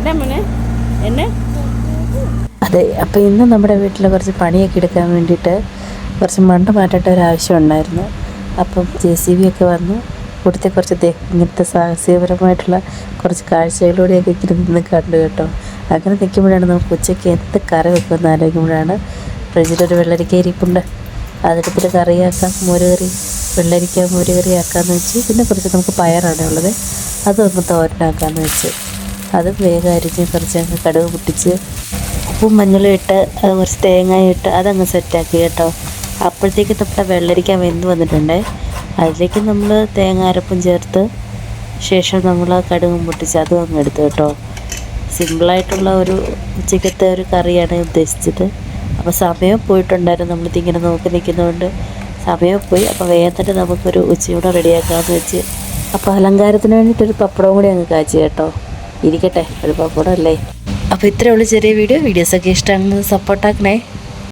എന്നാ മോനെ എന്നെ അതെ. അപ്പോൾ ഇന്ന് നമ്മുടെ വീട്ടിൽ കുറച്ച് പണിയൊക്കെ എടുക്കാൻ വേണ്ടിയിട്ട് കുറച്ച് മണ്ണ് മാറ്റേണ്ട ഒരു ആവശ്യം ഉണ്ടായിരുന്നു. അപ്പം JCB ഒക്കെ വന്നു ഇവിടുത്തെ കുറച്ച് ഇങ്ങനത്തെ സാഹസികപരമായിട്ടുള്ള കുറച്ച് കാഴ്ചകളിലൂടെയൊക്കെ ഇങ്ങനെ നിന്ന് കണ്ടു കേട്ടോ. അങ്ങനെ നിൽക്കുമ്പോഴാണ് നമുക്ക് ഉച്ചയ്ക്ക് എന്ത് കറി വെക്കുമെന്ന് ആലോചിക്കുമ്പോഴാണ് ഫ്രിഡ്ജിലൊരു വെള്ളരിക്ക ഇരിപ്പുണ്ട്. അതെടുത്തിട്ട് കറിയാക്കാം, മോരുകറി, വെള്ളരിക്ക മോരുകറി ആക്കാമെന്ന് വെച്ച്. പിന്നെ കുറച്ച് നമുക്ക് പയറാണ് ഉള്ളത്, അതൊന്ന് തോരനാക്കാമെന്ന് വെച്ച്. അതും വേഗം അരിഞ്ഞ് കുറച്ച് കടുക് പൊട്ടിച്ച് ഉപ്പും മഞ്ഞളും ഇട്ട് കുറച്ച് തേങ്ങയും ഇട്ട് അതങ്ങ് സെറ്റാക്കി കേട്ടോ. അപ്പോഴത്തേക്ക് നമ്മുടെ വെള്ളരിക്ക വെന്ത് വന്നിട്ടുണ്ട്. അതിലേക്ക് നമ്മൾ തേങ്ങ അരപ്പും ചേർത്ത് ശേഷം നമ്മൾ കടുകും പൊട്ടിച്ച് അതും അങ്ങ് എടുത്തു കേട്ടോ. സിമ്പിളായിട്ടുള്ള ഒരു ഉച്ചക്കത്തെ ഒരു കറിയാണ് ഉദ്ദേശിച്ചത്. അപ്പോൾ സമയം പോയിട്ടുണ്ടായിരുന്നു, നമ്മളിതിങ്ങനെ നോക്കി നിൽക്കുന്നതുകൊണ്ട് സമയം പോയി. അപ്പോൾ വേഗം തന്നെ നമുക്കൊരു ഉച്ചയൂടെ റെഡിയാക്കാമെന്ന് വെച്ച്. അപ്പോൾ അലങ്കാരത്തിന് വേണ്ടിയിട്ടൊരു പപ്പടവും കൂടി അങ്ങ് കാച്ചി കേട്ടോ. ഇരിക്കട്ടെ, ഒരു പപ്പടം അല്ലേ. അപ്പോൾ ഇത്രയേ ഉള്ളൂ ചെറിയ വീഡിയോസൊക്കെ ഇഷ്ടമാകുന്നത് സപ്പോർട്ടാക്കണേ.